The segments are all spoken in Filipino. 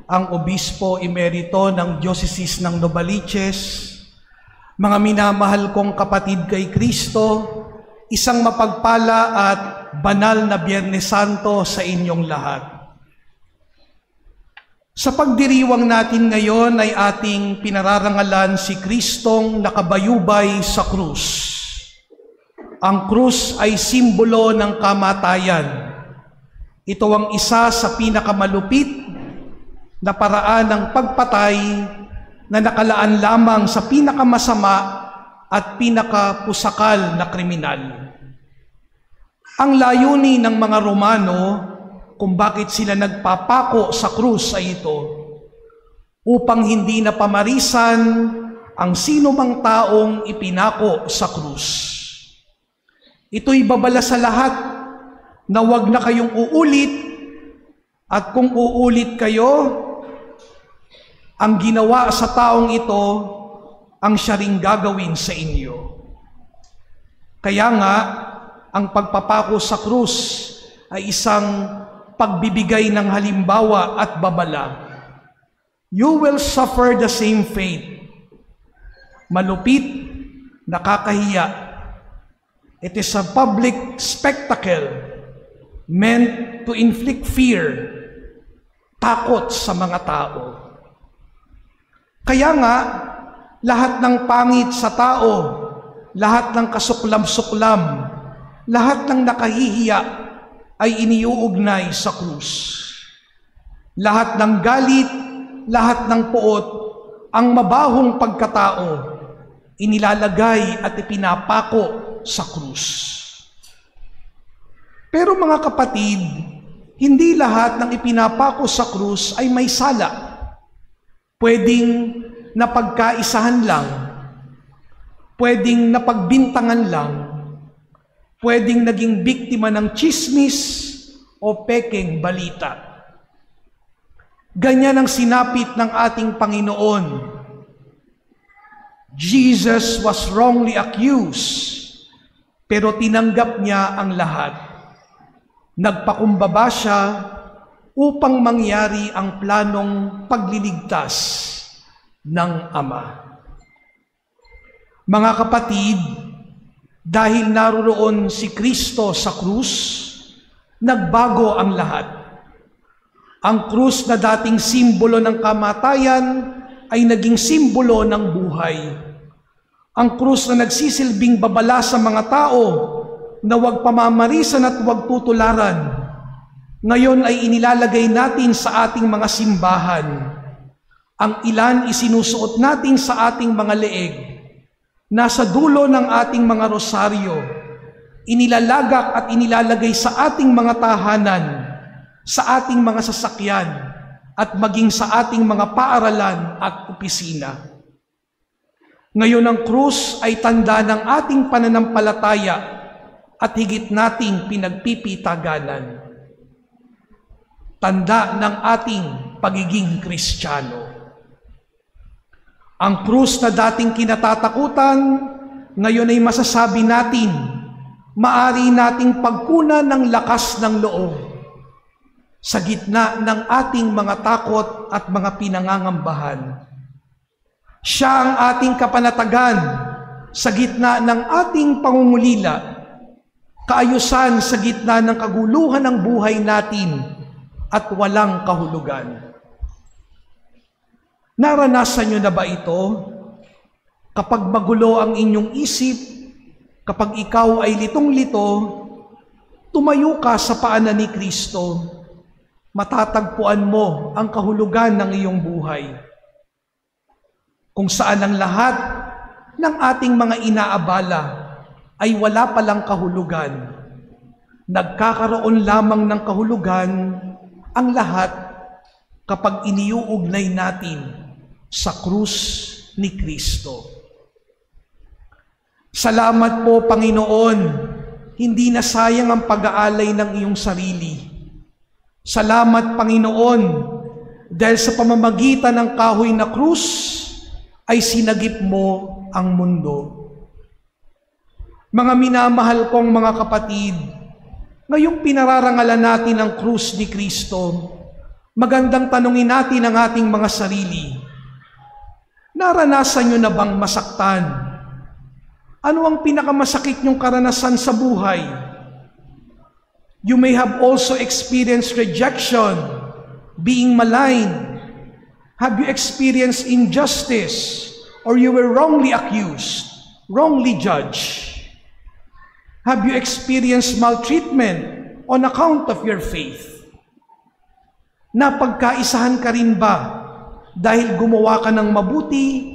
ang Obispo Emerito ng Diocese ng Novaliches, mga minamahal kong kapatid kay Kristo, isang mapagpala at banal na Biyernes Santo sa inyong lahat. Sa pagdiriwang natin ngayon ay ating pinararangalan si Kristong nakabayubay sa krus. Ang krus ay simbolo ng kamatayan. Ito ang isa sa pinakamalupit na paraan ng pagpatay na nakalaan lamang sa pinakamasama at pinakapusakal na kriminal. Ang layunin ng mga Romano kung bakit sila nagpapako sa krus ay ito, upang hindi na pamarisan ang sino mang taong ipinako sa krus. Ito'y babala sa lahat na huwag na kayong uulit, at kung uulit kayo, ang ginawa sa taong ito, ang siya ring gagawin sa inyo. Kaya nga, ang pagpapako sa krus ay isang pagbibigay ng halimbawa at babala. You will suffer the same fate. Malupit, nakakahiya. It is a public spectacle meant to inflict fear, takot sa mga tao. Kaya nga, lahat ng pangit sa tao, lahat ng kasuklam-suklam, lahat ng nakahihiya ay iniuugnay sa krus. Lahat ng galit, lahat ng puot, ang mabahong pagkatao, inilalagay at ipinapako sa krus. Pero mga kapatid, hindi lahat ng ipinapako sa krus ay may sala. Pwedeng napagkaisahan lang, pwedeng napagbintangan lang, pwedeng naging biktima ng tsismis o pekeng balita. Ganyan ang sinapit ng ating Panginoon. Jesus was wrongly accused, pero tinanggap niya ang lahat. Nagpakumbaba siya upang mangyari ang planong pagliligtas ng Ama. Mga kapatid, dahil naroon si Kristo sa krus, nagbago ang lahat. Ang krus na dating simbolo ng kamatayan ay naging simbolo ng buhay. Ang krus na nagsisilbing babala sa mga tao na huwag pamamarisan at huwag tutularan, ngayon ay inilalagay natin sa ating mga simbahan. Ang ilan isinusuot natin sa ating mga leeg. Nasa dulo ng ating mga rosaryo. Inilalagak at inilalagay sa ating mga tahanan, sa ating mga sasakyan, at maging sa ating mga paaralan at opisina. Ngayon ang krus ay tanda ng ating pananampalataya at higit nating pinagpipitaganan. Tanda ng ating pagiging Kristiyano. Ang krus na dating kinatatakutan, ngayon ay masasabi natin, maari nating pagkunan ng lakas ng loob sa gitna ng ating mga takot at mga pinangangambahan. Siya ang ating kapanatagan sa gitna ng ating pangungulila, kaayusan sa gitna ng kaguluhan ng buhay natin, at walang kahulugan. Naranasan nyo na ba ito? Kapag magulo ang inyong isip, kapag ikaw ay litong-lito, tumayo ka sa paanan ni Kristo, matatagpuan mo ang kahulugan ng iyong buhay. Kung saan ang lahat ng ating mga inaabala ay wala palang kahulugan, nagkakaroon lamang ng kahulugan ang lahat kapag iniuugnay natin sa krus ni Kristo. Salamat po, Panginoon, hindi na sayang ang pag-aalay ng iyong sarili. Salamat, Panginoon, dahil sa pamamagitan ng kahoy na krus ay sinagip mo ang mundo. Mga minamahal kong mga kapatid, ngayong pinararangalan natin ang krus ni Kristo, Magandang tanungin natin ang ating mga sarili. Naranasan nyo na bang masaktan? Ano ang pinakamasakit nyong karanasan sa buhay? You may have also experienced rejection, being maligned. Have you experienced injustice, or you were wrongly accused, wrongly judged? Have you experienced maltreatment on account of your faith? Napagkaisahan ka rin ba dahil gumawa ka ng mabuti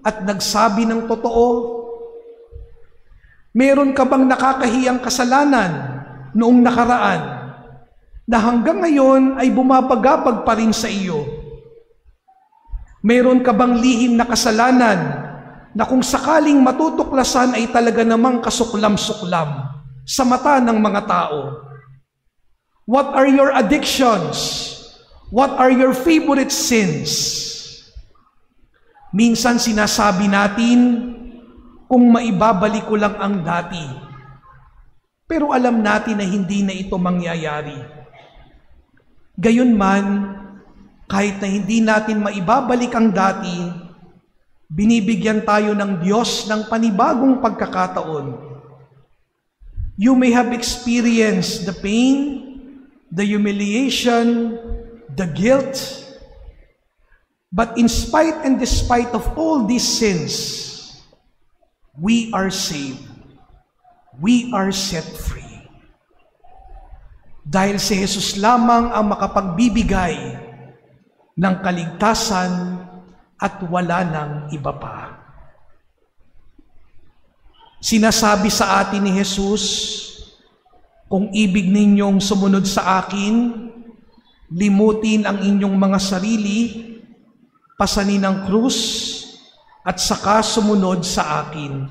at nagsabi ng totoo? Meron ka bang nakakahiyang kasalanan noong nakaraan na hanggang ngayon ay bumabagabag pa rin sa iyo? Meron ka bang lihim na kasalanan na kung sakaling matutuklasan ay talaga namang kasuklam-suklam sa mata ng mga tao? What are your addictions? What are your favorite sins? Minsan sinasabi natin, kung maibabalik ko lang ang dati. Pero alam natin na hindi na ito mangyayari. Gayunman, kahit na hindi natin maibabalik ang dati, binibigyan tayo ng Diyos ng panibagong pagkakataon. You may have experienced the pain, the humiliation, the guilt, but in spite and despite of all these sins, we are saved. We are set free. Dahil si Jesus lamang ang makapagbibigay ng kaligtasan at wala nang iba pa. Sinasabi sa atin ni Jesus, kung ibig ninyong sumunod sa akin, limutin ang inyong mga sarili, pasanin ang krus, at saka sumunod sa akin.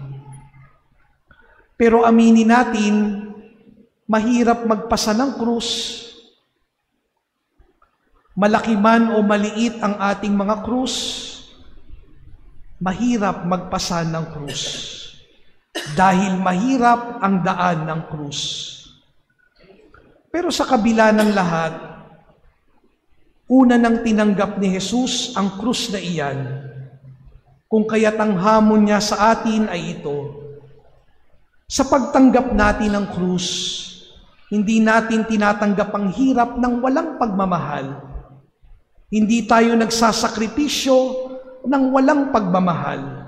Pero aminin natin, mahirap magpasa ng krus. Malaki man o maliit ang ating mga krus, mahirap magpasa ng krus. Dahil mahirap ang daan ng krus. Pero sa kabila ng lahat, una nang tinanggap ni Jesus ang krus na iyan, kung kaya't ang hamon niya sa atin ay ito. Sa pagtanggap natin ng krus, hindi natin tinatanggap ang hirap ng walang pagmamahal. Hindi tayo nagsasakripisyo ng walang pagmamahal.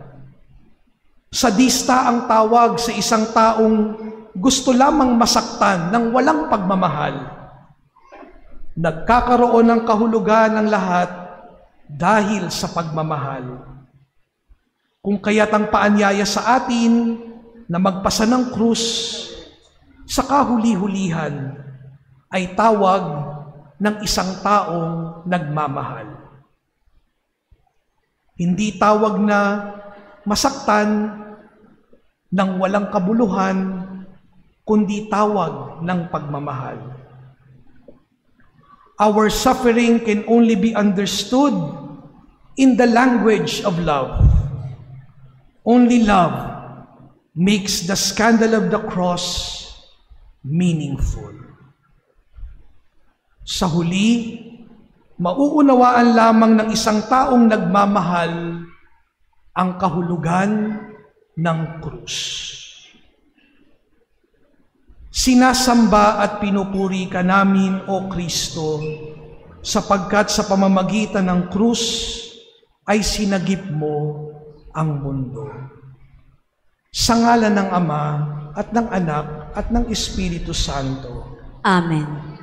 Sadista ang tawag sa isang taong gusto lamang masaktan ng walang pagmamahal. Nagkakaroon ng kahulugan ng lahat dahil sa pagmamahal. Kung kaya't ang paanyaya sa atin na magpasa ng krus sa kahuli-hulihan ay tawag ng isang taong nagmamahal. Hindi tawag na masaktan ng walang kabuluhan, kundi tawag ng pagmamahal. Our suffering can only be understood in the language of love. Only love makes the scandal of the cross meaningful. Sa huli, mauunawaan lamang ng isang taong nagmamahal ang kahulugan ng krus. Sinasamba at pinupuri ka namin, O Kristo, sapagkat sa pamamagitan ng krus ay sinagip mo ang mundo. Sa ngalan ng Ama at ng Anak at ng Espiritu Santo. Amen.